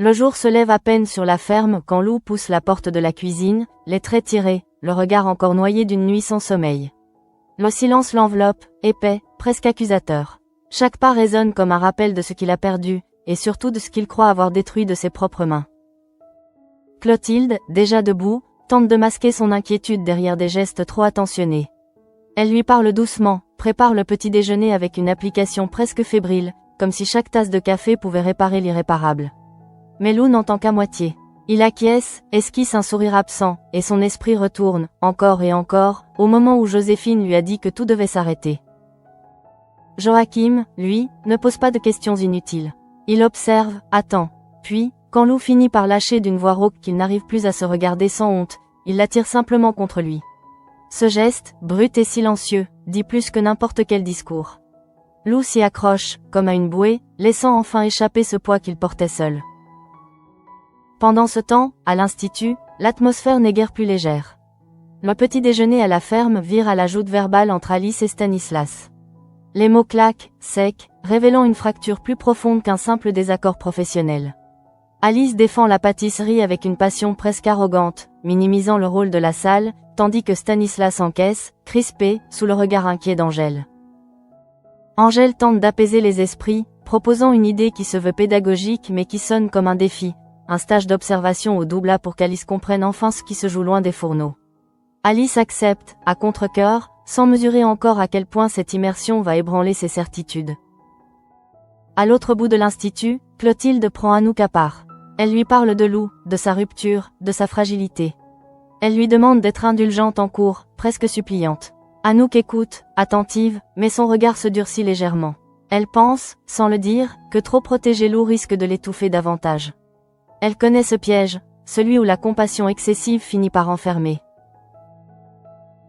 Le jour se lève à peine sur la ferme quand Lou pousse la porte de la cuisine, les traits tirés, le regard encore noyé d'une nuit sans sommeil. Le silence l'enveloppe, épais, presque accusateur. Chaque pas résonne comme un rappel de ce qu'il a perdu, et surtout de ce qu'il croit avoir détruit de ses propres mains. Clotilde, déjà debout, tente de masquer son inquiétude derrière des gestes trop attentionnés. Elle lui parle doucement, prépare le petit déjeuner avec une application presque fébrile, comme si chaque tasse de café pouvait réparer l'irréparable. Mais Lou n'entend qu'à moitié. Il acquiesce, esquisse un sourire absent, et son esprit retourne, encore et encore, au moment où Joséphine lui a dit que tout devait s'arrêter. Joachim, lui, ne pose pas de questions inutiles. Il observe, attend. Puis, quand Lou finit par lâcher d'une voix rauque qu'il n'arrive plus à se regarder sans honte, il l'attire simplement contre lui. Ce geste, brut et silencieux, dit plus que n'importe quel discours. Lou s'y accroche, comme à une bouée, laissant enfin échapper ce poids qu'il portait seul. Pendant ce temps, à l'institut, l'atmosphère n'est guère plus légère. Le petit déjeuner à la ferme vire à la joute verbale entre Alice et Stanislas. Les mots claquent, secs, révélant une fracture plus profonde qu'un simple désaccord professionnel. Alice défend la pâtisserie avec une passion presque arrogante, minimisant le rôle de la salle, tandis que Stanislas encaisse, crispé, sous le regard inquiet d'Angèle. Angèle tente d'apaiser les esprits, proposant une idée qui se veut pédagogique mais qui sonne comme un défi, un stage d'observation au double A pour qu'Alice comprenne enfin ce qui se joue loin des fourneaux. Alice accepte, à contre-cœur, sans mesurer encore à quel point cette immersion va ébranler ses certitudes. À l'autre bout de l'institut, Clotilde prend Anouk à part. Elle lui parle de Lou, de sa rupture, de sa fragilité. Elle lui demande d'être indulgente en cours, presque suppliante. Anouk écoute, attentive, mais son regard se durcit légèrement. Elle pense, sans le dire, que trop protéger Lou risque de l'étouffer davantage. Elle connaît ce piège, celui où la compassion excessive finit par enfermer.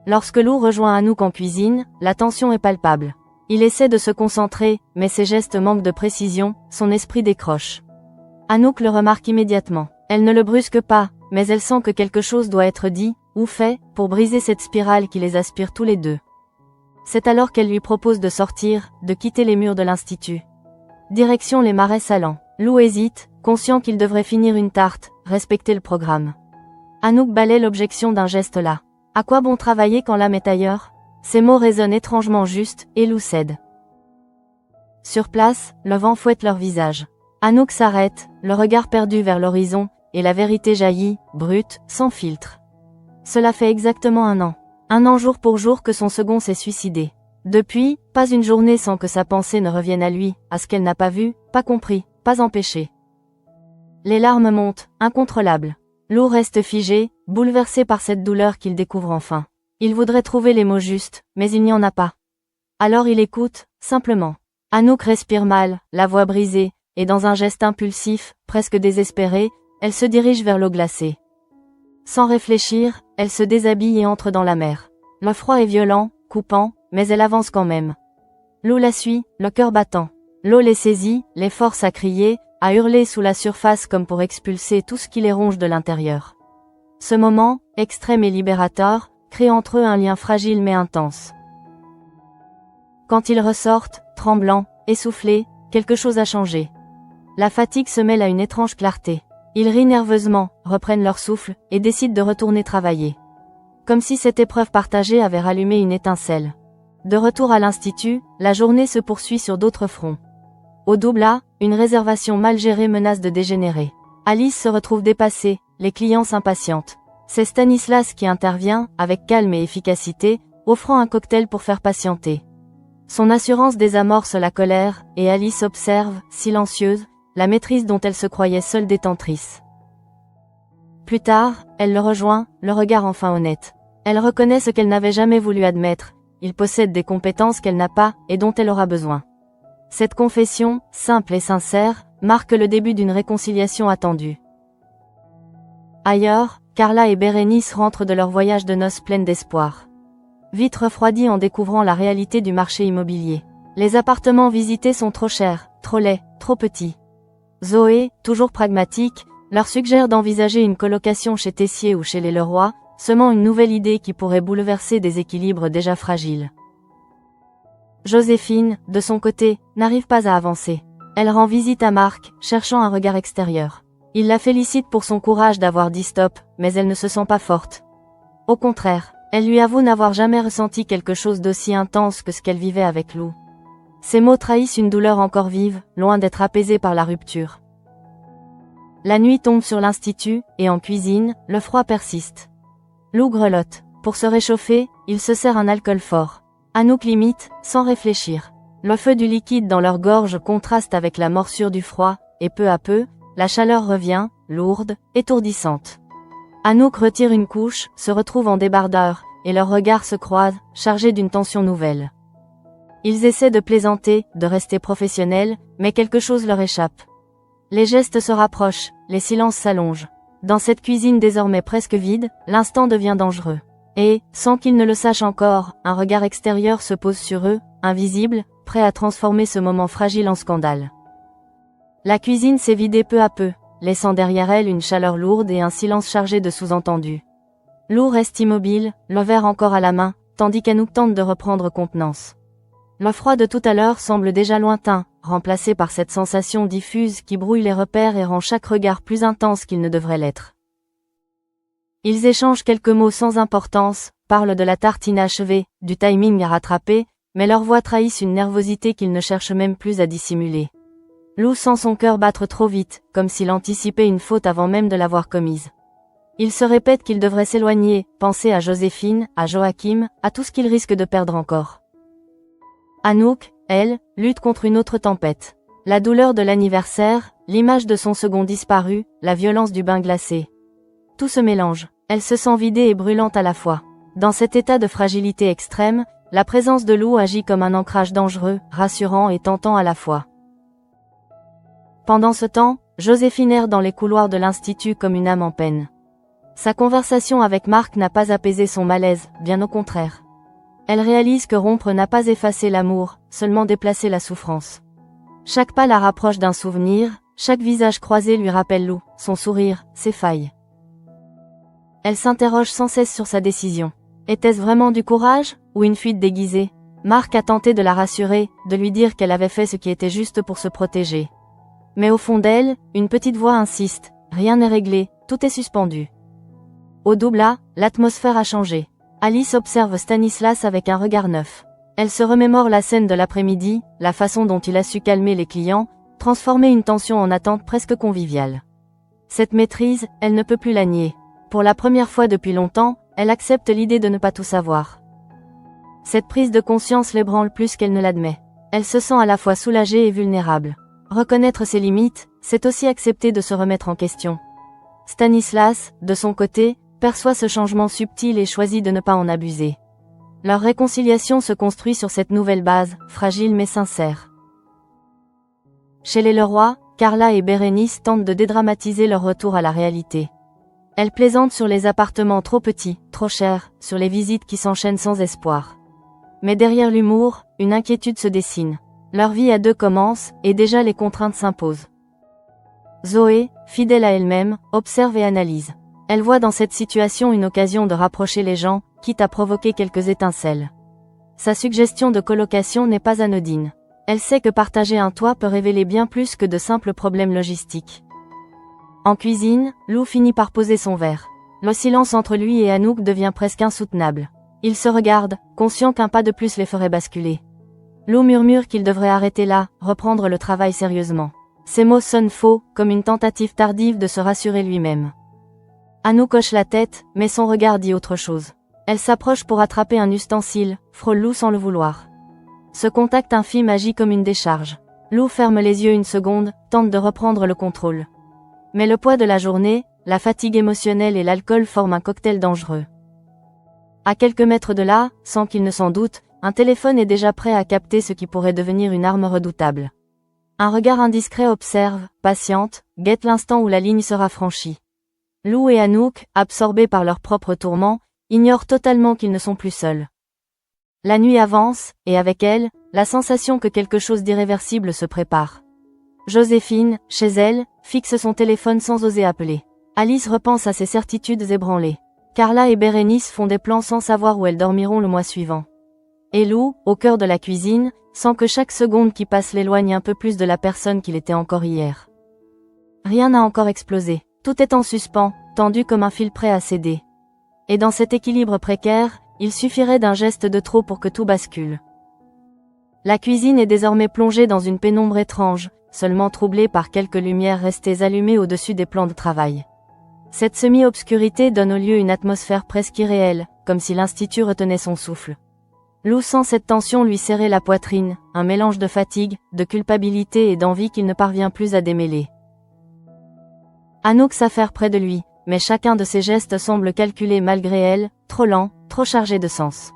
Lorsque Lou rejoint Anouk en cuisine, la tension est palpable. Il essaie de se concentrer, mais ses gestes manquent de précision, son esprit décroche. Anouk le remarque immédiatement. Elle ne le brusque pas, mais elle sent que quelque chose doit être dit, ou fait, pour briser cette spirale qui les aspire tous les deux. C'est alors qu'elle lui propose de sortir, de quitter les murs de l'institut. Direction les marais salants. Lou hésite, conscient qu'il devrait finir une tarte, respecter le programme. Anouk balaie l'objection d'un geste là. À quoi bon travailler quand l'âme est ailleurs? Ces mots résonnent étrangement justes, et Lou cède. Sur place, le vent fouette leur visage. Anouk s'arrête, le regard perdu vers l'horizon, et la vérité jaillit, brute, sans filtre. Cela fait exactement 1 an. 1 an jour pour jour que son second s'est suicidé. Depuis, pas une journée sans que sa pensée ne revienne à lui, à ce qu'elle n'a pas vu, pas compris, pas empêché. Les larmes montent, incontrôlables. Lou reste figé, bouleversé par cette douleur qu'il découvre enfin. Il voudrait trouver les mots justes, mais il n'y en a pas. Alors il écoute, simplement. Anouk respire mal, la voix brisée, et dans un geste impulsif, presque désespéré, elle se dirige vers l'eau glacée. Sans réfléchir, elle se déshabille et entre dans la mer. Le froid est violent, coupant, mais elle avance quand même. Lou la suit, le cœur battant. L'eau les saisit, les force à crier, à hurler sous la surface comme pour expulser tout ce qui les ronge de l'intérieur. Ce moment, extrême et libérateur, crée entre eux un lien fragile mais intense. Quand ils ressortent, tremblants, essoufflés, quelque chose a changé. La fatigue se mêle à une étrange clarté. Ils rient nerveusement, reprennent leur souffle, et décident de retourner travailler. Comme si cette épreuve partagée avait rallumé une étincelle. De retour à l'institut, la journée se poursuit sur d'autres fronts. Au double A, une réservation mal gérée menace de dégénérer. Alice se retrouve dépassée, les clients s'impatientent. C'est Stanislas qui intervient, avec calme et efficacité, offrant un cocktail pour faire patienter. Son assurance désamorce la colère, et Alice observe, silencieuse, la maîtrise dont elle se croyait seule détentrice. Plus tard, elle le rejoint, le regard enfin honnête. Elle reconnaît ce qu'elle n'avait jamais voulu admettre, il possède des compétences qu'elle n'a pas, et dont elle aura besoin. Cette confession, simple et sincère, marque le début d'une réconciliation attendue. Ailleurs, Carla et Bérénice rentrent de leur voyage de noces pleines d'espoir. Vite refroidies en découvrant la réalité du marché immobilier. Les appartements visités sont trop chers, trop laids, trop petits. Zoé, toujours pragmatique, leur suggère d'envisager une colocation chez Tessier ou chez les Leroy, semant une nouvelle idée qui pourrait bouleverser des équilibres déjà fragiles. Joséphine, de son côté, n'arrive pas à avancer. Elle rend visite à Marc, cherchant un regard extérieur. Il la félicite pour son courage d'avoir dit stop, mais elle ne se sent pas forte. Au contraire, elle lui avoue n'avoir jamais ressenti quelque chose d'aussi intense que ce qu'elle vivait avec Lou. Ces mots trahissent une douleur encore vive, loin d'être apaisée par la rupture. La nuit tombe sur l'institut, et en cuisine, le froid persiste. Lou grelotte. Pour se réchauffer, il se sert un alcool fort. Anouk l'imite, sans réfléchir. Le feu du liquide dans leur gorge contraste avec la morsure du froid, et peu à peu, la chaleur revient, lourde, étourdissante. Anouk retire une couche, se retrouve en débardeur, et leurs regards se croisent, chargés d'une tension nouvelle. Ils essaient de plaisanter, de rester professionnels, mais quelque chose leur échappe. Les gestes se rapprochent, les silences s'allongent. Dans cette cuisine désormais presque vide, l'instant devient dangereux. Et, sans qu'ils ne le sachent encore, un regard extérieur se pose sur eux, invisible, prêt à transformer ce moment fragile en scandale. La cuisine s'est vidée peu à peu, laissant derrière elle une chaleur lourde et un silence chargé de sous-entendus. Lou reste immobile, le verre encore à la main, tandis qu'Anouk tente de reprendre contenance. Le froid de tout à l'heure semble déjà lointain, remplacé par cette sensation diffuse qui brouille les repères et rend chaque regard plus intense qu'il ne devrait l'être. Ils échangent quelques mots sans importance, parlent de la tarte inachevée, du timing à rattraper, mais leurs voix trahissent une nervosité qu'ils ne cherchent même plus à dissimuler. Lou sent son cœur battre trop vite, comme s'il anticipait une faute avant même de l'avoir commise. Il se répète qu'il devrait s'éloigner, penser à Joséphine, à Joachim, à tout ce qu'il risque de perdre encore. Anouk, elle, lutte contre une autre tempête. La douleur de l'anniversaire, l'image de son second disparu, la violence du bain glacé. Tout se mélange. Elle se sent vidée et brûlante à la fois. Dans cet état de fragilité extrême, la présence de Lou agit comme un ancrage dangereux, rassurant et tentant à la fois. Pendant ce temps, Joséphine erre dans les couloirs de l'institut comme une âme en peine. Sa conversation avec Marc n'a pas apaisé son malaise, bien au contraire. Elle réalise que rompre n'a pas effacé l'amour, seulement déplacé la souffrance. Chaque pas la rapproche d'un souvenir, chaque visage croisé lui rappelle Lou, son sourire, ses failles. Elle s'interroge sans cesse sur sa décision. Était-ce vraiment du courage, ou une fuite déguisée? Marc a tenté de la rassurer, de lui dire qu'elle avait fait ce qui était juste pour se protéger. Mais au fond d'elle, une petite voix insiste, rien n'est réglé, tout est suspendu. Au double A, l'atmosphère a changé. Alice observe Stanislas avec un regard neuf. Elle se remémore la scène de l'après-midi, la façon dont il a su calmer les clients, transformer une tension en attente presque conviviale. Cette maîtrise, elle ne peut plus la nier. Pour la première fois depuis longtemps, elle accepte l'idée de ne pas tout savoir. Cette prise de conscience l'ébranle plus qu'elle ne l'admet. Elle se sent à la fois soulagée et vulnérable. Reconnaître ses limites, c'est aussi accepter de se remettre en question. Stanislas, de son côté, perçoit ce changement subtil et choisit de ne pas en abuser. Leur réconciliation se construit sur cette nouvelle base, fragile mais sincère. Chez les Leroy, Carla et Bérénice tentent de dédramatiser leur retour à la réalité. Elles plaisantent sur les appartements trop petits, trop chers, sur les visites qui s'enchaînent sans espoir. Mais derrière l'humour, une inquiétude se dessine. Leur vie à deux commence, et déjà les contraintes s'imposent. Zoé, fidèle à elle-même, observe et analyse. Elle voit dans cette situation une occasion de rapprocher les gens, quitte à provoquer quelques étincelles. Sa suggestion de colocation n'est pas anodine. Elle sait que partager un toit peut révéler bien plus que de simples problèmes logistiques. En cuisine, Lou finit par poser son verre. Le silence entre lui et Anouk devient presque insoutenable. Ils se regardent, conscients qu'un pas de plus les ferait basculer. Lou murmure qu'il devrait arrêter là, reprendre le travail sérieusement. Ces mots sonnent faux, comme une tentative tardive de se rassurer lui-même. Anouk hoche la tête, mais son regard dit autre chose. Elle s'approche pour attraper un ustensile, frôle Lou sans le vouloir. Ce contact infime agit comme une décharge. Lou ferme les yeux une seconde, tente de reprendre le contrôle. Mais le poids de la journée, la fatigue émotionnelle et l'alcool forment un cocktail dangereux. À quelques mètres de là, sans qu'il ne s'en doute, un téléphone est déjà prêt à capter ce qui pourrait devenir une arme redoutable. Un regard indiscret observe, patiente, guette l'instant où la ligne sera franchie. Lou et Anouk, absorbés par leurs propres tourments, ignorent totalement qu'ils ne sont plus seuls. La nuit avance, et avec elle, la sensation que quelque chose d'irréversible se prépare. Joséphine, chez elle, fixe son téléphone sans oser appeler. Alice repense à ses certitudes ébranlées. Carla et Bérénice font des plans sans savoir où elles dormiront le mois suivant. Et Lou, au cœur de la cuisine, sent que chaque seconde qui passe l'éloigne un peu plus de la personne qu'il était encore hier. Rien n'a encore explosé. Tout est en suspens, tendu comme un fil prêt à céder. Et dans cet équilibre précaire, il suffirait d'un geste de trop pour que tout bascule. La cuisine est désormais plongée dans une pénombre étrange, seulement troublée par quelques lumières restées allumées au-dessus des plans de travail. Cette semi-obscurité donne au lieu une atmosphère presque irréelle, comme si l'institut retenait son souffle. Lou sent cette tension lui serrer la poitrine, un mélange de fatigue, de culpabilité et d'envie qu'il ne parvient plus à démêler. Anouk s'affaire près de lui, mais chacun de ses gestes semble calculé malgré elle, trop lent, trop chargé de sens.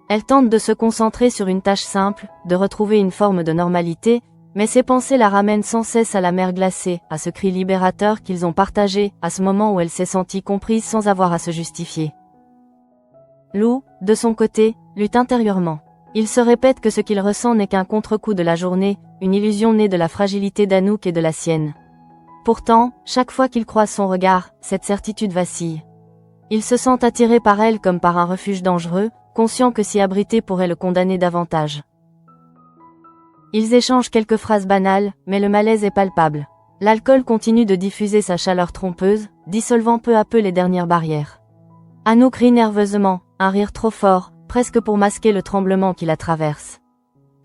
Elle tente de se concentrer sur une tâche simple, de retrouver une forme de normalité, mais ses pensées la ramènent sans cesse à la mer glacée, à ce cri libérateur qu'ils ont partagé, à ce moment où elle s'est sentie comprise sans avoir à se justifier. Lou, de son côté, lutte intérieurement. Il se répète que ce qu'il ressent n'est qu'un contre-coup de la journée, une illusion née de la fragilité d'Anouk et de la sienne. Pourtant, chaque fois qu'il croise son regard, cette certitude vacille. Il se sent attiré par elle comme par un refuge dangereux, conscient que s'y abriter pourrait le condamner davantage. Ils échangent quelques phrases banales, mais le malaise est palpable. L'alcool continue de diffuser sa chaleur trompeuse, dissolvant peu à peu les dernières barrières. Anouk rit nerveusement, un rire trop fort, presque pour masquer le tremblement qui la traverse.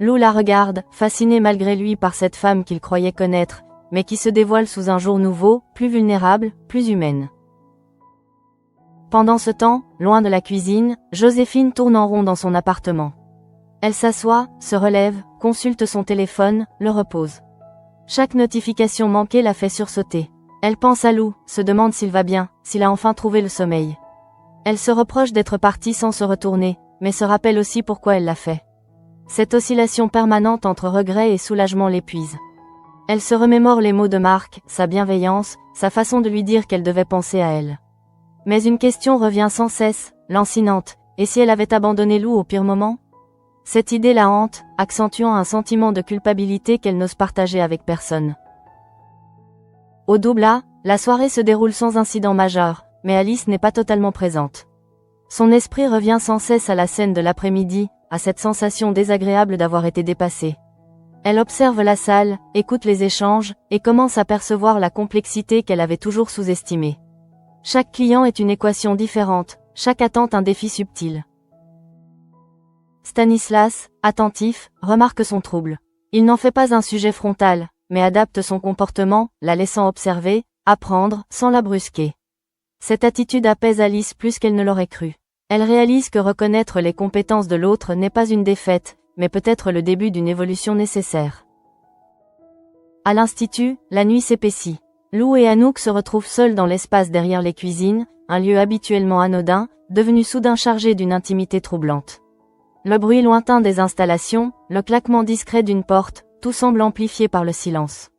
Lou la regarde, fasciné malgré lui par cette femme qu'il croyait connaître, mais qui se dévoile sous un jour nouveau, plus vulnérable, plus humaine. Pendant ce temps, loin de la cuisine, Joséphine tourne en rond dans son appartement. Elle s'assoit, se relève, consulte son téléphone, le repose. Chaque notification manquée la fait sursauter. Elle pense à Lou, se demande s'il va bien, s'il a enfin trouvé le sommeil. Elle se reproche d'être partie sans se retourner, mais se rappelle aussi pourquoi elle l'a fait. Cette oscillation permanente entre regret et soulagement l'épuise. Elle se remémore les mots de Marc, sa bienveillance, sa façon de lui dire qu'elle devait penser à elle. Mais une question revient sans cesse, lancinante, et si elle avait abandonné Lou au pire moment ? Cette idée la hante, accentuant un sentiment de culpabilité qu'elle n'ose partager avec personne. Au Doubla, la soirée se déroule sans incident majeur, mais Alice n'est pas totalement présente. Son esprit revient sans cesse à la scène de l'après-midi, à cette sensation désagréable d'avoir été dépassée. Elle observe la salle, écoute les échanges, et commence à percevoir la complexité qu'elle avait toujours sous-estimée. Chaque client est une équation différente, chaque attente un défi subtil. Stanislas, attentif, remarque son trouble. Il n'en fait pas un sujet frontal, mais adapte son comportement, la laissant observer, apprendre, sans la brusquer. Cette attitude apaise Alice plus qu'elle ne l'aurait cru. Elle réalise que reconnaître les compétences de l'autre n'est pas une défaite, mais peut-être le début d'une évolution nécessaire. À l'institut, la nuit s'épaissit. Lou et Anouk se retrouvent seuls dans l'espace derrière les cuisines, un lieu habituellement anodin, devenu soudain chargé d'une intimité troublante. Le bruit lointain des installations, le claquement discret d'une porte, tout semble amplifié par le silence.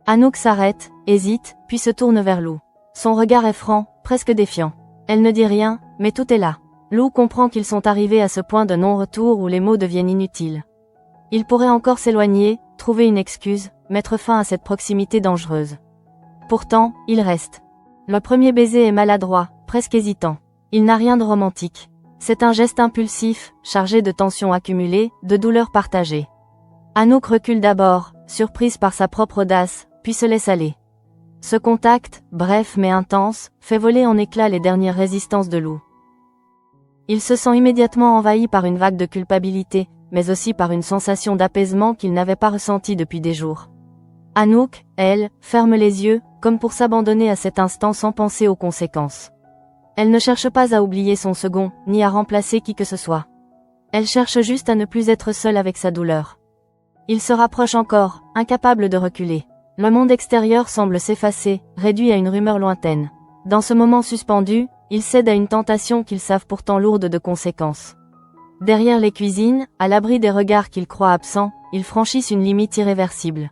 Anouk s'arrête, hésite, puis se tourne vers Lou. Son regard est franc, presque défiant. Elle ne dit rien, mais tout est là. Lou comprend qu'ils sont arrivés à ce point de non-retour où les mots deviennent inutiles. Il pourrait encore s'éloigner, trouver une excuse, mettre fin à cette proximité dangereuse. Pourtant, il reste. Le premier baiser est maladroit, presque hésitant. Il n'a rien de romantique. C'est un geste impulsif, chargé de tensions accumulées, de douleurs partagées. Anouk recule d'abord, surprise par sa propre audace, puis se laisse aller. Ce contact, bref mais intense, fait voler en éclats les dernières résistances de Lou. Il se sent immédiatement envahi par une vague de culpabilité, mais aussi par une sensation d'apaisement qu'il n'avait pas ressentie depuis des jours. Anouk, elle, ferme les yeux, comme pour s'abandonner à cet instant sans penser aux conséquences. Elle ne cherche pas à oublier son second, ni à remplacer qui que ce soit. Elle cherche juste à ne plus être seule avec sa douleur. Il se rapproche encore, incapable de reculer. Le monde extérieur semble s'effacer, réduit à une rumeur lointaine. Dans ce moment suspendu, ils cèdent à une tentation qu'ils savent pourtant lourde de conséquences. Derrière les cuisines, à l'abri des regards qu'ils croient absents, ils franchissent une limite irréversible.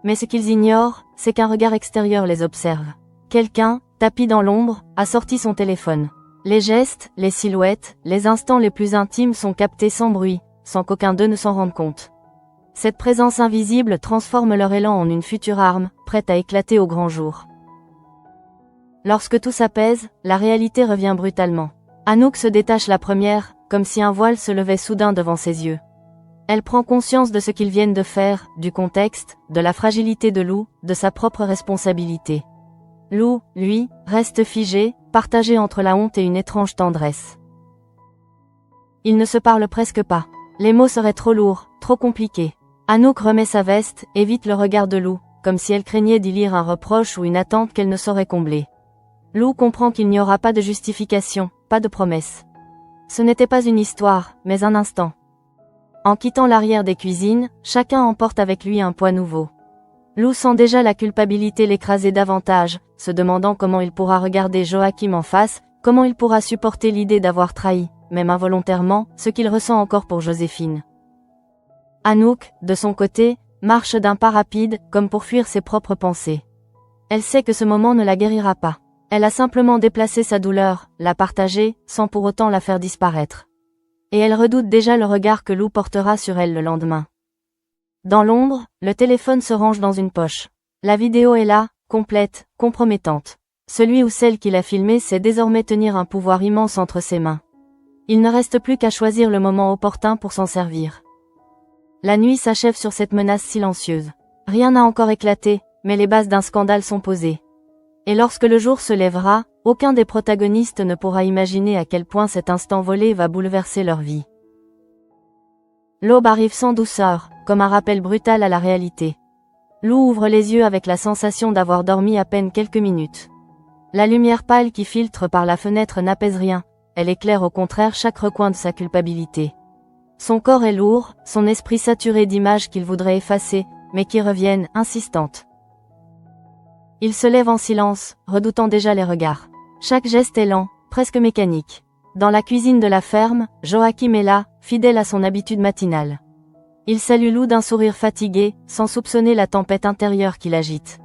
Mais ce qu'ils ignorent, c'est qu'un regard extérieur les observe. Quelqu'un, tapi dans l'ombre, a sorti son téléphone. Les gestes, les silhouettes, les instants les plus intimes sont captés sans bruit, sans qu'aucun d'eux ne s'en rende compte. Cette présence invisible transforme leur élan en une future arme, prête à éclater au grand jour. Lorsque tout s'apaise, la réalité revient brutalement. Anouk se détache la première, comme si un voile se levait soudain devant ses yeux. Elle prend conscience de ce qu'ils viennent de faire, du contexte, de la fragilité de Lou, de sa propre responsabilité. Lou, lui, reste figé, partagé entre la honte et une étrange tendresse. Ils ne se parlent presque pas. Les mots seraient trop lourds, trop compliqués. Anouk remet sa veste, évite le regard de Lou, comme si elle craignait d'y lire un reproche ou une attente qu'elle ne saurait combler. Lou comprend qu'il n'y aura pas de justification, pas de promesse. Ce n'était pas une histoire, mais un instant. En quittant l'arrière des cuisines, chacun emporte avec lui un poids nouveau. Lou sent déjà la culpabilité l'écraser davantage, se demandant comment il pourra regarder Joachim en face, comment il pourra supporter l'idée d'avoir trahi, même involontairement, ce qu'il ressent encore pour Joséphine. Anouk, de son côté, marche d'un pas rapide, comme pour fuir ses propres pensées. Elle sait que ce moment ne la guérira pas. Elle a simplement déplacé sa douleur, la partagée, sans pour autant la faire disparaître. Et elle redoute déjà le regard que Lou portera sur elle le lendemain. Dans l'ombre, le téléphone se range dans une poche. La vidéo est là, complète, compromettante. Celui ou celle qui l'a filmée sait désormais tenir un pouvoir immense entre ses mains. Il ne reste plus qu'à choisir le moment opportun pour s'en servir. La nuit s'achève sur cette menace silencieuse. Rien n'a encore éclaté, mais les bases d'un scandale sont posées. Et lorsque le jour se lèvera, aucun des protagonistes ne pourra imaginer à quel point cet instant volé va bouleverser leur vie. L'aube arrive sans douceur, comme un rappel brutal à la réalité. Lou ouvre les yeux avec la sensation d'avoir dormi à peine quelques minutes. La lumière pâle qui filtre par la fenêtre n'apaise rien, elle éclaire au contraire chaque recoin de sa culpabilité. Son corps est lourd, son esprit saturé d'images qu'il voudrait effacer, mais qui reviennent, insistantes. Il se lève en silence, redoutant déjà les regards. Chaque geste est lent, presque mécanique. Dans la cuisine de la ferme, Joachim est là, fidèle à son habitude matinale. Il salue Lou d'un sourire fatigué, sans soupçonner la tempête intérieure qui l'agite.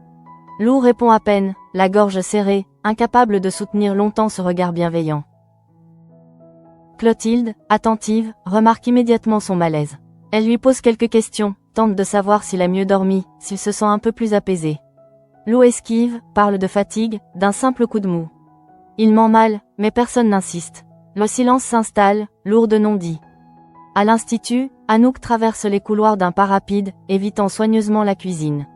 Lou répond à peine, la gorge serrée, incapable de soutenir longtemps ce regard bienveillant. Clotilde, attentive, remarque immédiatement son malaise. Elle lui pose quelques questions, tente de savoir s'il a mieux dormi, s'il se sent un peu plus apaisé. Lou esquive, parle de fatigue, d'un simple coup de mou. Il ment mal, mais personne n'insiste. Le silence s'installe, lourd de non-dits. À l'institut, Anouk traverse les couloirs d'un pas rapide, évitant soigneusement la cuisine.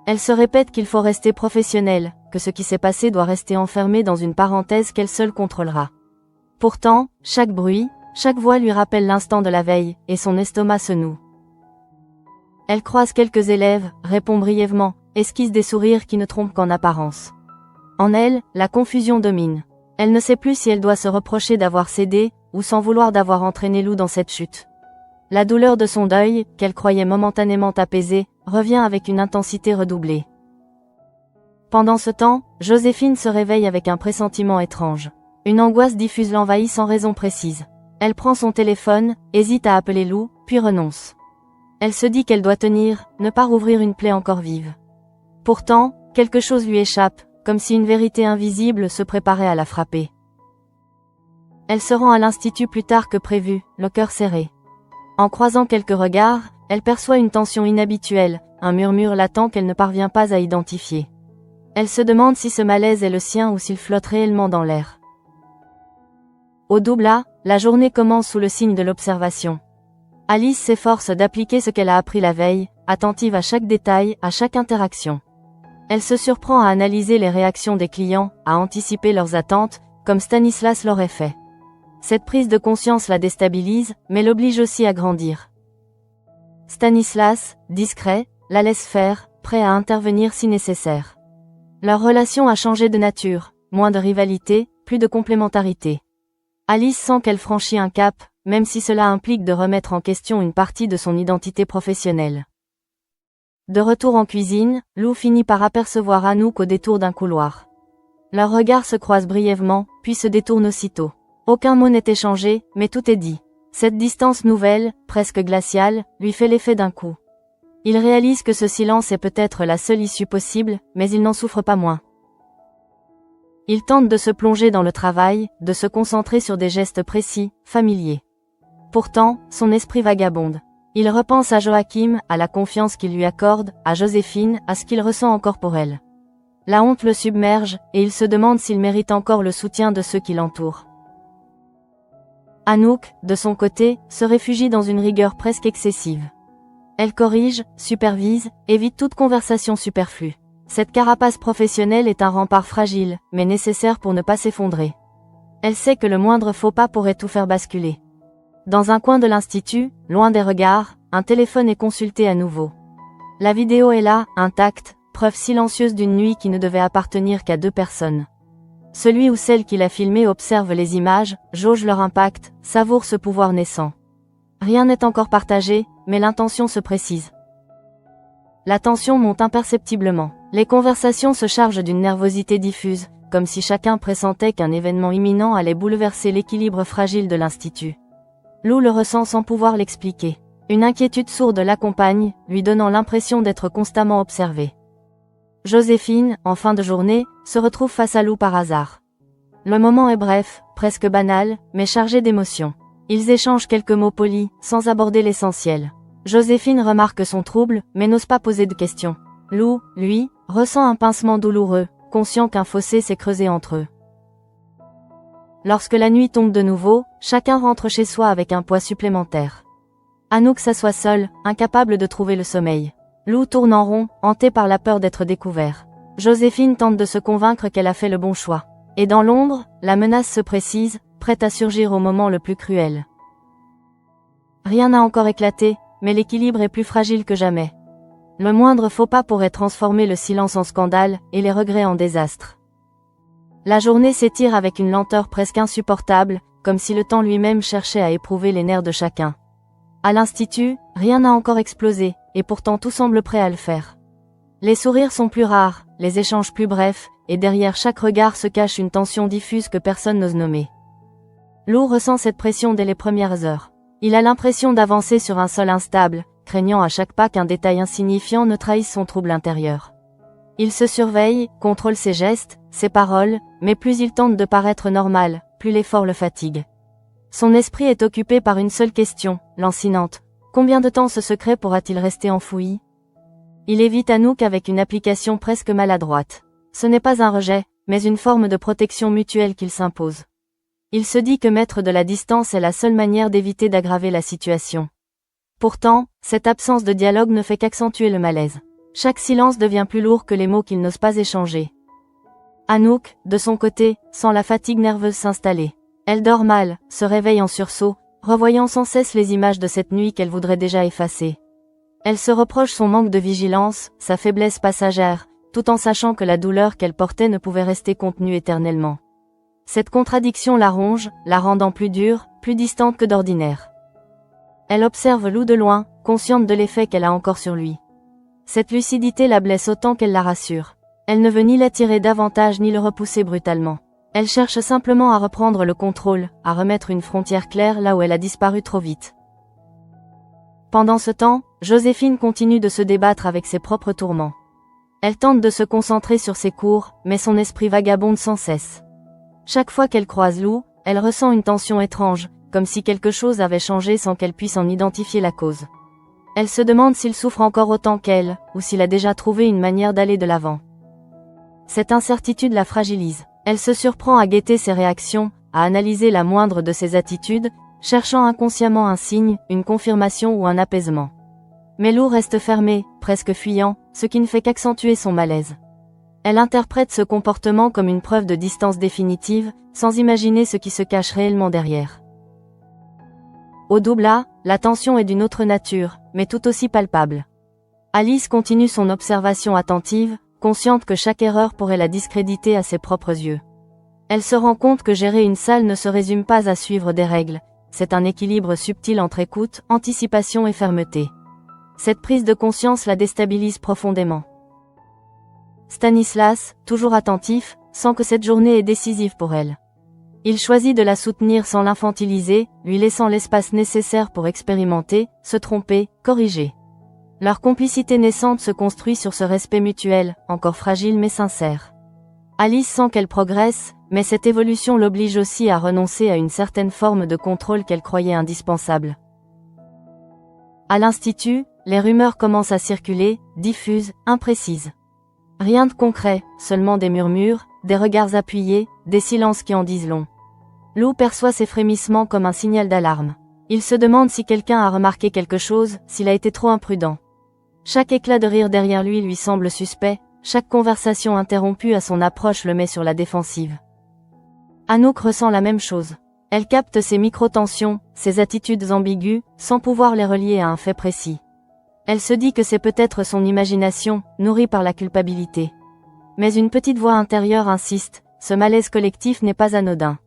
Elle se répète qu'il faut rester professionnel, que ce qui s'est passé doit rester enfermé dans une parenthèse qu'elle seule contrôlera. Pourtant, chaque bruit, chaque voix lui rappelle l'instant de la veille, et son estomac se noue. Elle croise quelques élèves, répond brièvement, esquisse des sourires qui ne trompent qu'en apparence. En elle, la confusion domine. Elle ne sait plus si elle doit se reprocher d'avoir cédé, ou s'en vouloir d'avoir entraîné Lou dans cette chute. La douleur de son deuil, qu'elle croyait momentanément apaisée, revient avec une intensité redoublée. Pendant ce temps, Joséphine se réveille avec un pressentiment étrange. Une angoisse diffuse l'envahit sans raison précise. Elle prend son téléphone, hésite à appeler Lou, puis renonce. Elle se dit qu'elle doit tenir, ne pas rouvrir une plaie encore vive. Pourtant, quelque chose lui échappe, comme si une vérité invisible se préparait à la frapper. Elle se rend à l'institut plus tard que prévu, le cœur serré. En croisant quelques regards, elle perçoit une tension inhabituelle, un murmure latent qu'elle ne parvient pas à identifier. Elle se demande si ce malaise est le sien ou s'il flotte réellement dans l'air. Au double A, la journée commence sous le signe de l'observation. Alice s'efforce d'appliquer ce qu'elle a appris la veille, attentive à chaque détail, à chaque interaction. Elle se surprend à analyser les réactions des clients, à anticiper leurs attentes, comme Stanislas l'aurait fait. Cette prise de conscience la déstabilise, mais l'oblige aussi à grandir. Stanislas, discret, la laisse faire, prêt à intervenir si nécessaire. Leur relation a changé de nature, moins de rivalité, plus de complémentarité. Alice sent qu'elle franchit un cap, même si cela implique de remettre en question une partie de son identité professionnelle. De retour en cuisine, Lou finit par apercevoir Anouk au détour d'un couloir. Leurs regards se croisent brièvement, puis se détournent aussitôt. Aucun mot n'est échangé, mais tout est dit. Cette distance nouvelle, presque glaciale, lui fait l'effet d'un coup. Il réalise que ce silence est peut-être la seule issue possible, mais il n'en souffre pas moins. Il tente de se plonger dans le travail, de se concentrer sur des gestes précis, familiers. Pourtant, son esprit vagabonde. Il repense à Joachim, à la confiance qu'il lui accorde, à Joséphine, à ce qu'il ressent encore pour elle. La honte le submerge, et il se demande s'il mérite encore le soutien de ceux qui l'entourent. Anouk, de son côté, se réfugie dans une rigueur presque excessive. Elle corrige, supervise, évite toute conversation superflue. Cette carapace professionnelle est un rempart fragile, mais nécessaire pour ne pas s'effondrer. Elle sait que le moindre faux pas pourrait tout faire basculer. Dans un coin de l'institut, loin des regards, un téléphone est consulté à nouveau. La vidéo est là, intacte, preuve silencieuse d'une nuit qui ne devait appartenir qu'à 2 personnes. Celui ou celle qui l'a filmé observe les images, jauge leur impact, savoure ce pouvoir naissant. Rien n'est encore partagé, mais l'intention se précise. La tension monte imperceptiblement. Les conversations se chargent d'une nervosité diffuse, comme si chacun pressentait qu'un événement imminent allait bouleverser l'équilibre fragile de l'institut. Lou le ressent sans pouvoir l'expliquer. Une inquiétude sourde l'accompagne, lui donnant l'impression d'être constamment observée. Joséphine, en fin de journée, se retrouve face à Lou par hasard. Le moment est bref, presque banal, mais chargé d'émotions. Ils échangent quelques mots polis, sans aborder l'essentiel. Joséphine remarque son trouble, mais n'ose pas poser de questions. Lou, lui, ressent un pincement douloureux, conscient qu'un fossé s'est creusé entre eux. Lorsque la nuit tombe de nouveau, chacun rentre chez soi avec un poids supplémentaire. Anouk s'assoit seule, incapable de trouver le sommeil. Lou tourne en rond, hanté par la peur d'être découvert. Joséphine tente de se convaincre qu'elle a fait le bon choix. Et dans l'ombre, la menace se précise, prête à surgir au moment le plus cruel. Rien n'a encore éclaté, mais l'équilibre est plus fragile que jamais. Le moindre faux pas pourrait transformer le silence en scandale, et les regrets en désastre. La journée s'étire avec une lenteur presque insupportable, comme si le temps lui-même cherchait à éprouver les nerfs de chacun. À l'institut, rien n'a encore explosé, et pourtant tout semble prêt à le faire. Les sourires sont plus rares, les échanges plus brefs, et derrière chaque regard se cache une tension diffuse que personne n'ose nommer. Lou ressent cette pression dès les premières heures. Il a l'impression d'avancer sur un sol instable, craignant à chaque pas qu'un détail insignifiant ne trahisse son trouble intérieur. Il se surveille, contrôle ses gestes, ses paroles, mais plus il tente de paraître normal, plus l'effort le fatigue. Son esprit est occupé par une seule question, lancinante. Combien de temps ce secret pourra-t-il rester enfoui? Il évite Anouk avec une application presque maladroite. Ce n'est pas un rejet, mais une forme de protection mutuelle qu'il s'impose. Il se dit que mettre de la distance est la seule manière d'éviter d'aggraver la situation. Pourtant, cette absence de dialogue ne fait qu'accentuer le malaise. Chaque silence devient plus lourd que les mots qu'il n'ose pas échanger. Anouk, de son côté, sent la fatigue nerveuse s'installer. Elle dort mal, se réveille en sursaut, revoyant sans cesse les images de cette nuit qu'elle voudrait déjà effacer. Elle se reproche son manque de vigilance, sa faiblesse passagère, tout en sachant que la douleur qu'elle portait ne pouvait rester contenue éternellement. Cette contradiction la ronge, la rendant plus dure, plus distante que d'ordinaire. Elle observe Lou de loin, consciente de l'effet qu'elle a encore sur lui. Cette lucidité la blesse autant qu'elle la rassure. Elle ne veut ni l'attirer davantage ni le repousser brutalement. Elle cherche simplement à reprendre le contrôle, à remettre une frontière claire là où elle a disparu trop vite. Pendant ce temps, Joséphine continue de se débattre avec ses propres tourments. Elle tente de se concentrer sur ses cours, mais son esprit vagabonde sans cesse. Chaque fois qu'elle croise Lou, elle ressent une tension étrange, comme si quelque chose avait changé sans qu'elle puisse en identifier la cause. Elle se demande s'il souffre encore autant qu'elle, ou s'il a déjà trouvé une manière d'aller de l'avant. Cette incertitude la fragilise. Elle se surprend à guetter ses réactions, à analyser la moindre de ses attitudes, cherchant inconsciemment un signe, une confirmation ou un apaisement. Mais Lou reste fermé, presque fuyant, ce qui ne fait qu'accentuer son malaise. Elle interprète ce comportement comme une preuve de distance définitive, sans imaginer ce qui se cache réellement derrière. Au double A, la tension est d'une autre nature, mais tout aussi palpable. Alice continue son observation attentive, consciente que chaque erreur pourrait la discréditer à ses propres yeux. Elle se rend compte que gérer une salle ne se résume pas à suivre des règles, c'est un équilibre subtil entre écoute, anticipation et fermeté. Cette prise de conscience la déstabilise profondément. Stanislas, toujours attentif, sent que cette journée est décisive pour elle. Il choisit de la soutenir sans l'infantiliser, lui laissant l'espace nécessaire pour expérimenter, se tromper, corriger. Leur complicité naissante se construit sur ce respect mutuel, encore fragile mais sincère. Alice sent qu'elle progresse, mais cette évolution l'oblige aussi à renoncer à une certaine forme de contrôle qu'elle croyait indispensable. À l'institut, les rumeurs commencent à circuler, diffuses, imprécises. Rien de concret, seulement des murmures, des regards appuyés, des silences qui en disent long. Lou perçoit ces frémissements comme un signal d'alarme. Il se demande si quelqu'un a remarqué quelque chose, s'il a été trop imprudent. Chaque éclat de rire derrière lui semble suspect, chaque conversation interrompue à son approche le met sur la défensive. Anouk ressent la même chose. Elle capte ces micro-tensions, ces attitudes ambiguës, sans pouvoir les relier à un fait précis. Elle se dit que c'est peut-être son imagination, nourrie par la culpabilité. Mais une petite voix intérieure insiste, ce malaise collectif n'est pas anodin.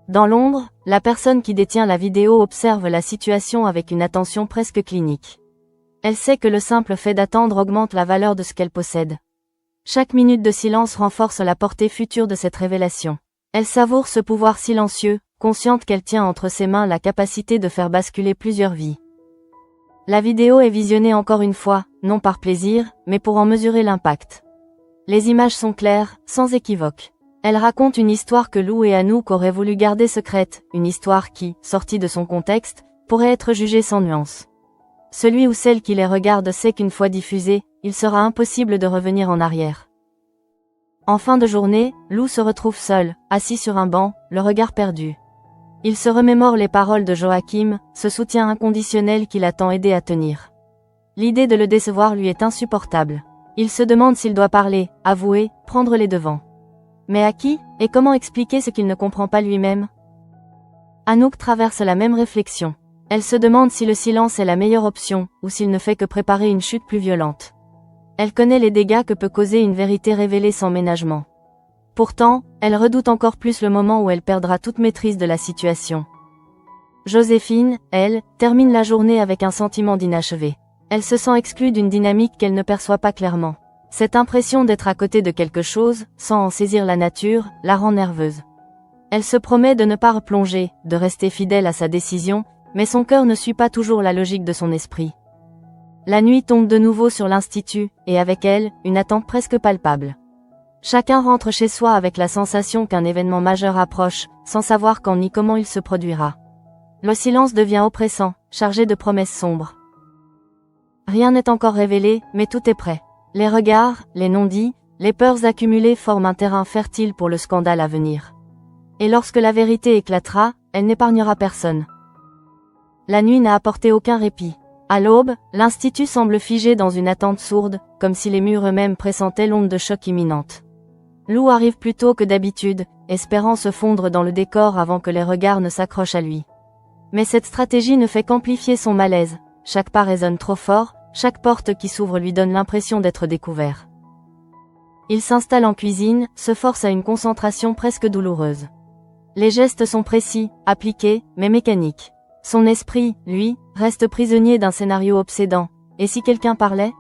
Dans l'ombre, la personne qui détient la vidéo observe la situation avec une attention presque clinique. Elle sait que le simple fait d'attendre augmente la valeur de ce qu'elle possède. Chaque minute de silence renforce la portée future de cette révélation. Elle savoure ce pouvoir silencieux, consciente qu'elle tient entre ses mains la capacité de faire basculer plusieurs vies. La vidéo est visionnée encore une fois, non par plaisir, mais pour en mesurer l'impact. Les images sont claires, sans équivoque. Elle raconte une histoire que Lou et Anouk auraient voulu garder secrète, une histoire qui, sortie de son contexte, pourrait être jugée sans nuance. Celui ou celle qui les regarde sait qu'une fois diffusée, il sera impossible de revenir en arrière. En fin de journée, Lou se retrouve seul, assis sur un banc, le regard perdu. Il se remémore les paroles de Joachim, ce soutien inconditionnel qui l'a tant aidé à tenir. L'idée de le décevoir lui est insupportable. Il se demande s'il doit parler, avouer, prendre les devants. Mais à qui, et comment expliquer ce qu'il ne comprend pas lui-même? Anouk traverse la même réflexion. Elle se demande si le silence est la meilleure option, ou s'il ne fait que préparer une chute plus violente. Elle connaît les dégâts que peut causer une vérité révélée sans ménagement. Pourtant, elle redoute encore plus le moment où elle perdra toute maîtrise de la situation. Joséphine, elle, termine la journée avec un sentiment d'inachevé. Elle se sent exclue d'une dynamique qu'elle ne perçoit pas clairement. Cette impression d'être à côté de quelque chose, sans en saisir la nature, la rend nerveuse. Elle se promet de ne pas replonger, de rester fidèle à sa décision, mais son cœur ne suit pas toujours la logique de son esprit. La nuit tombe de nouveau sur l'institut, et avec elle, une attente presque palpable. Chacun rentre chez soi avec la sensation qu'un événement majeur approche, sans savoir quand ni comment il se produira. Le silence devient oppressant, chargé de promesses sombres. Rien n'est encore révélé, mais tout est prêt. Les regards, les non-dits, les peurs accumulées forment un terrain fertile pour le scandale à venir. Et lorsque la vérité éclatera, elle n'épargnera personne. La nuit n'a apporté aucun répit. À l'aube, l'institut semble figé dans une attente sourde, comme si les murs eux-mêmes pressentaient l'onde de choc imminente. Lou arrive plus tôt que d'habitude, espérant se fondre dans le décor avant que les regards ne s'accrochent à lui. Mais cette stratégie ne fait qu'amplifier son malaise. Chaque pas résonne trop fort, chaque porte qui s'ouvre lui donne l'impression d'être découvert. Il s'installe en cuisine, se force à une concentration presque douloureuse. Les gestes sont précis, appliqués, mais mécaniques. Son esprit, lui, reste prisonnier d'un scénario obsédant. Et si quelqu'un parlait?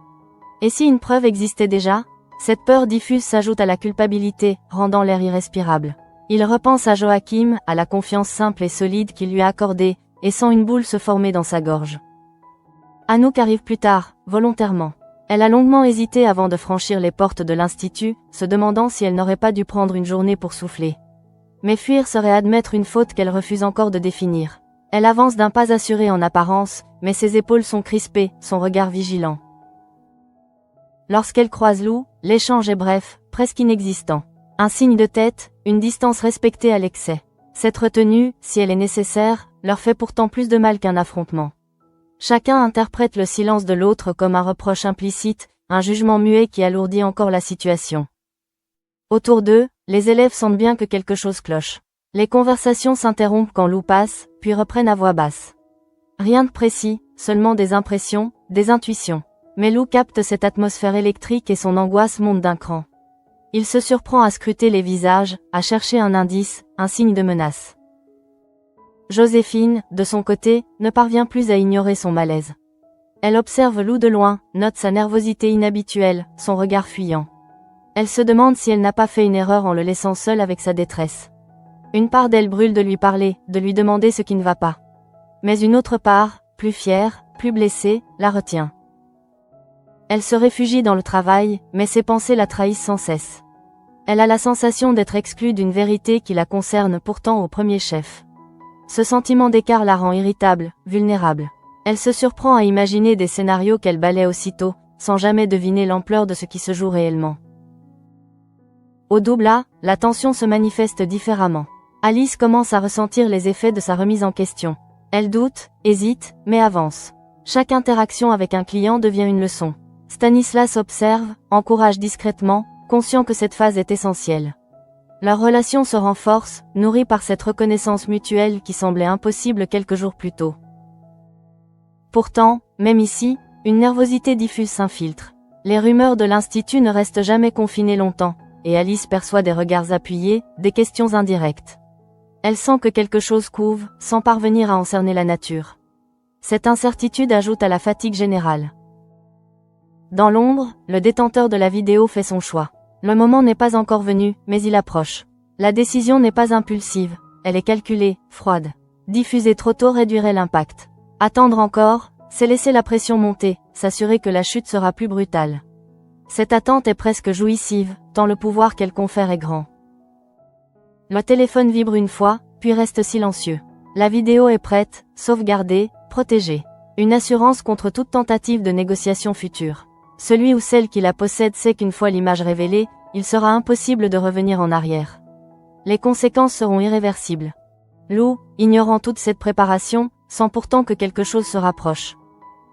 Et si une preuve existait déjà? Cette peur diffuse s'ajoute à la culpabilité, rendant l'air irrespirable. Il repense à Joachim, à la confiance simple et solide qu'il lui a accordée, et sent une boule se former dans sa gorge. Anouk arrive plus tard, volontairement. Elle a longuement hésité avant de franchir les portes de l'institut, se demandant si elle n'aurait pas dû prendre une journée pour souffler. Mais fuir serait admettre une faute qu'elle refuse encore de définir. Elle avance d'un pas assuré en apparence, mais ses épaules sont crispées, son regard vigilant. Lorsqu'elle croise Lou, l'échange est bref, presque inexistant. Un signe de tête, une distance respectée à l'excès. Cette retenue, si elle est nécessaire, leur fait pourtant plus de mal qu'un affrontement. Chacun interprète le silence de l'autre comme un reproche implicite, un jugement muet qui alourdit encore la situation. Autour d'eux, les élèves sentent bien que quelque chose cloche. Les conversations s'interrompent quand Lou passe, puis reprennent à voix basse. Rien de précis, seulement des impressions, des intuitions. Mais Lou capte cette atmosphère électrique et son angoisse monte d'un cran. Il se surprend à scruter les visages, à chercher un indice, un signe de menace. Joséphine, de son côté, ne parvient plus à ignorer son malaise. Elle observe Lou de loin, note sa nervosité inhabituelle, son regard fuyant. Elle se demande si elle n'a pas fait une erreur en le laissant seul avec sa détresse. Une part d'elle brûle de lui parler, de lui demander ce qui ne va pas. Mais une autre part, plus fière, plus blessée, la retient. Elle se réfugie dans le travail, mais ses pensées la trahissent sans cesse. Elle a la sensation d'être exclue d'une vérité qui la concerne pourtant au premier chef. Ce sentiment d'écart la rend irritable, vulnérable. Elle se surprend à imaginer des scénarios qu'elle balaie aussitôt, sans jamais deviner l'ampleur de ce qui se joue réellement. Au double A, la tension se manifeste différemment. Alice commence à ressentir les effets de sa remise en question. Elle doute, hésite, mais avance. Chaque interaction avec un client devient une leçon. Stanislas observe, encourage discrètement, conscient que cette phase est essentielle. Leur relation se renforce, nourrie par cette reconnaissance mutuelle qui semblait impossible quelques jours plus tôt. Pourtant, même ici, une nervosité diffuse s'infiltre. Les rumeurs de l'Institut ne restent jamais confinées longtemps, et Alice perçoit des regards appuyés, des questions indirectes. Elle sent que quelque chose couve, sans parvenir à en cerner la nature. Cette incertitude ajoute à la fatigue générale. Dans l'ombre, le détenteur de la vidéo fait son choix. Le moment n'est pas encore venu, mais il approche. La décision n'est pas impulsive, elle est calculée, froide. Diffuser trop tôt réduirait l'impact. Attendre encore, c'est laisser la pression monter, s'assurer que la chute sera plus brutale. Cette attente est presque jouissive, tant le pouvoir qu'elle confère est grand. Le téléphone vibre une fois, puis reste silencieux. La vidéo est prête, sauvegardée, protégée. Une assurance contre toute tentative de négociation future. Celui ou celle qui la possède sait qu'une fois l'image révélée, il sera impossible de revenir en arrière. Les conséquences seront irréversibles. Lou, ignorant toute cette préparation, sent pourtant que quelque chose se rapproche.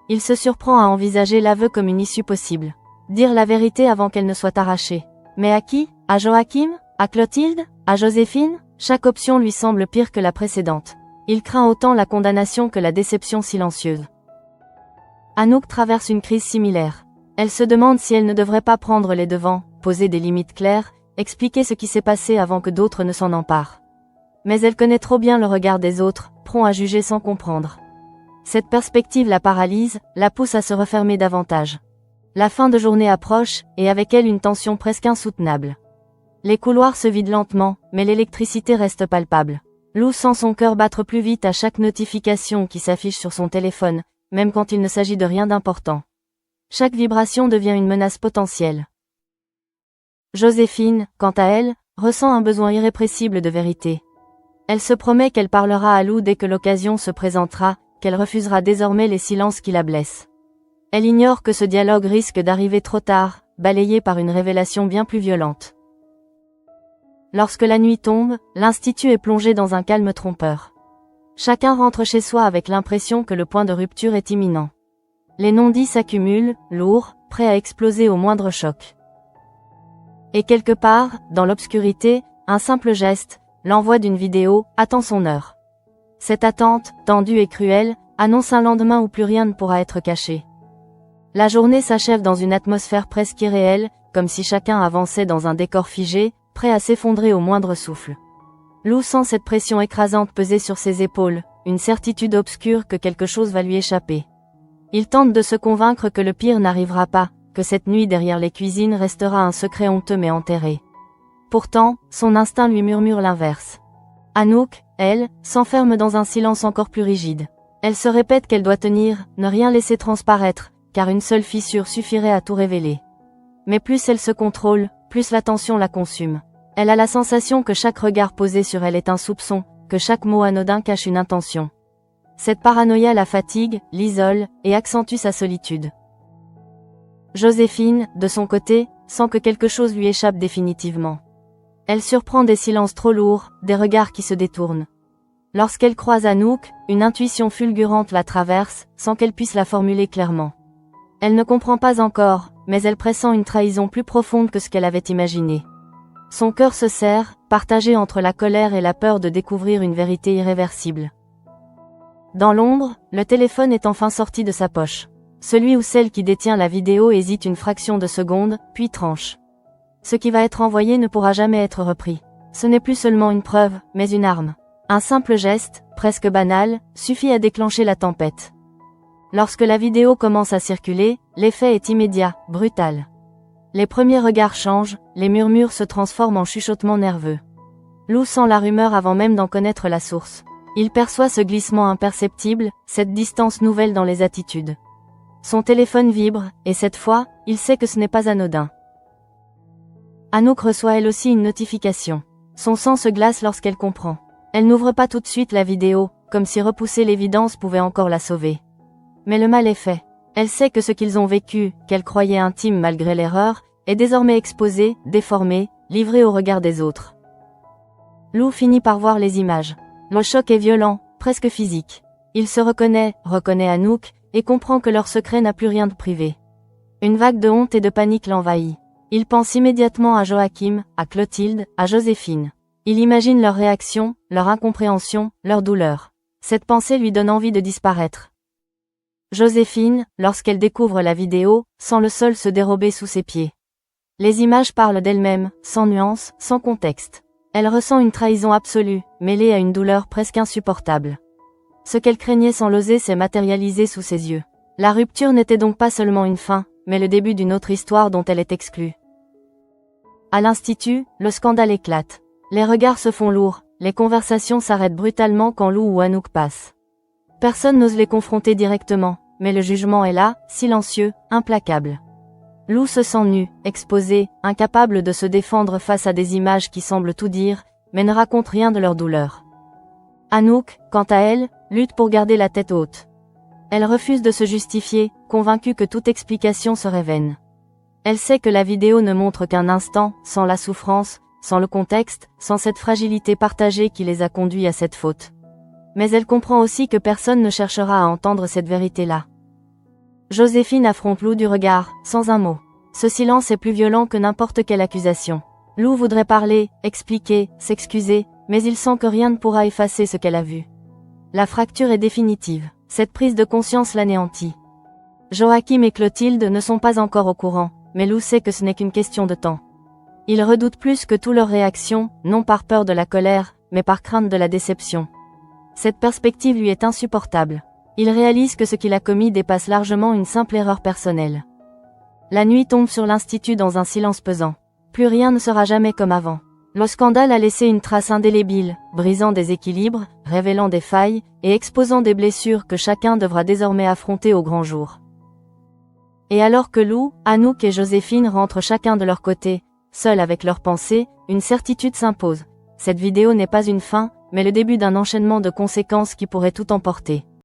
Il se surprend à envisager l'aveu comme une issue possible. Dire la vérité avant qu'elle ne soit arrachée. Mais à qui? À Joachim? À Clotilde? À Joséphine? Chaque option lui semble pire que la précédente. Il craint autant la condamnation que la déception silencieuse. Anouk traverse une crise similaire. Elle se demande si elle ne devrait pas prendre les devants, poser des limites claires, expliquer ce qui s'est passé avant que d'autres ne s'en emparent. Mais elle connaît trop bien le regard des autres, prompt à juger sans comprendre. Cette perspective la paralyse, la pousse à se refermer davantage. La fin de journée approche, et avec elle une tension presque insoutenable. Les couloirs se vident lentement, mais l'électricité reste palpable. Lou sent son cœur battre plus vite à chaque notification qui s'affiche sur son téléphone, même quand il ne s'agit de rien d'important. Chaque vibration devient une menace potentielle. Joséphine, quant à elle, ressent un besoin irrépressible de vérité. Elle se promet qu'elle parlera à Lou dès que l'occasion se présentera, qu'elle refusera désormais les silences qui la blessent. Elle ignore que ce dialogue risque d'arriver trop tard, balayé par une révélation bien plus violente. Lorsque la nuit tombe, l'Institut est plongé dans un calme trompeur. Chacun rentre chez soi avec l'impression que le point de rupture est imminent. Les non-dits s'accumulent, lourds, prêts à exploser au moindre choc. Et quelque part, dans l'obscurité, un simple geste, l'envoi d'une vidéo, attend son heure. Cette attente, tendue et cruelle, annonce un lendemain où plus rien ne pourra être caché. La journée s'achève dans une atmosphère presque irréelle, comme si chacun avançait dans un décor figé, prêt à s'effondrer au moindre souffle. Lou sent cette pression écrasante peser sur ses épaules, une certitude obscure que quelque chose va lui échapper. Il tente de se convaincre que le pire n'arrivera pas, que cette nuit derrière les cuisines restera un secret honteux mais enterré. Pourtant, son instinct lui murmure l'inverse. Anouk, elle, s'enferme dans un silence encore plus rigide. Elle se répète qu'elle doit tenir, ne rien laisser transparaître, car une seule fissure suffirait à tout révéler. Mais plus elle se contrôle, plus la tension la consume. Elle a la sensation que chaque regard posé sur elle est un soupçon, que chaque mot anodin cache une intention. Cette paranoïa la fatigue, l'isole, et accentue sa solitude. Joséphine, de son côté, sent que quelque chose lui échappe définitivement. Elle surprend des silences trop lourds, des regards qui se détournent. Lorsqu'elle croise Anouk, une intuition fulgurante la traverse, sans qu'elle puisse la formuler clairement. Elle ne comprend pas encore, mais elle pressent une trahison plus profonde que ce qu'elle avait imaginé. Son cœur se serre, partagé entre la colère et la peur de découvrir une vérité irréversible. Dans l'ombre, le téléphone est enfin sorti de sa poche. Celui ou celle qui détient la vidéo hésite une fraction de seconde, puis tranche. Ce qui va être envoyé ne pourra jamais être repris. Ce n'est plus seulement une preuve, mais une arme. Un simple geste, presque banal, suffit à déclencher la tempête. Lorsque la vidéo commence à circuler, l'effet est immédiat, brutal. Les premiers regards changent, les murmures se transforment en chuchotements nerveux. Lou sent la rumeur avant même d'en connaître la source. Il perçoit ce glissement imperceptible, cette distance nouvelle dans les attitudes. Son téléphone vibre, et cette fois, il sait que ce n'est pas anodin. Anouk reçoit elle aussi une notification. Son sang se glace lorsqu'elle comprend. Elle n'ouvre pas tout de suite la vidéo, comme si repousser l'évidence pouvait encore la sauver. Mais le mal est fait. Elle sait que ce qu'ils ont vécu, qu'elle croyait intime malgré l'erreur, est désormais exposé, déformé, livré au regard des autres. Lou finit par voir les images. Le choc est violent, presque physique. Il se reconnaît Anouk, et comprend que leur secret n'a plus rien de privé. Une vague de honte et de panique l'envahit. Il pense immédiatement à Joachim, à Clotilde, à Joséphine. Il imagine leur réaction, leur incompréhension, leur douleur. Cette pensée lui donne envie de disparaître. Joséphine, lorsqu'elle découvre la vidéo, sent le sol se dérober sous ses pieds. Les images parlent d'elles-mêmes, sans nuance, sans contexte. Elle ressent une trahison absolue, mêlée à une douleur presque insupportable. Ce qu'elle craignait sans l'oser s'est matérialisé sous ses yeux. La rupture n'était donc pas seulement une fin, mais le début d'une autre histoire dont elle est exclue. À l'institut, le scandale éclate. Les regards se font lourds, les conversations s'arrêtent brutalement quand Lou ou Anouk passent. Personne n'ose les confronter directement, mais le jugement est là, silencieux, implacable. Lou se sent nue, exposée, incapable de se défendre face à des images qui semblent tout dire, mais ne racontent rien de leur douleur. Anouk, quant à elle, lutte pour garder la tête haute. Elle refuse de se justifier, convaincue que toute explication serait vaine. Elle sait que la vidéo ne montre qu'un instant, sans la souffrance, sans le contexte, sans cette fragilité partagée qui les a conduits à cette faute. Mais elle comprend aussi que personne ne cherchera à entendre cette vérité-là. Joséphine affronte Lou du regard, sans un mot. Ce silence est plus violent que n'importe quelle accusation. Lou voudrait parler, expliquer, s'excuser, mais il sent que rien ne pourra effacer ce qu'elle a vu. La fracture est définitive. Cette prise de conscience l'anéantit. Joachim et Clotilde ne sont pas encore au courant, mais Lou sait que ce n'est qu'une question de temps. Il redoute plus que tout leur réaction, non par peur de la colère, mais par crainte de la déception. Cette perspective lui est insupportable. Il réalise que ce qu'il a commis dépasse largement une simple erreur personnelle. La nuit tombe sur l'institut dans un silence pesant. Plus rien ne sera jamais comme avant. Le scandale a laissé une trace indélébile, brisant des équilibres, révélant des failles, et exposant des blessures que chacun devra désormais affronter au grand jour. Et alors que Lou, Anouk et Joséphine rentrent chacun de leur côté, seuls avec leurs pensées, une certitude s'impose. Cette vidéo n'est pas une fin, mais le début d'un enchaînement de conséquences qui pourrait tout emporter.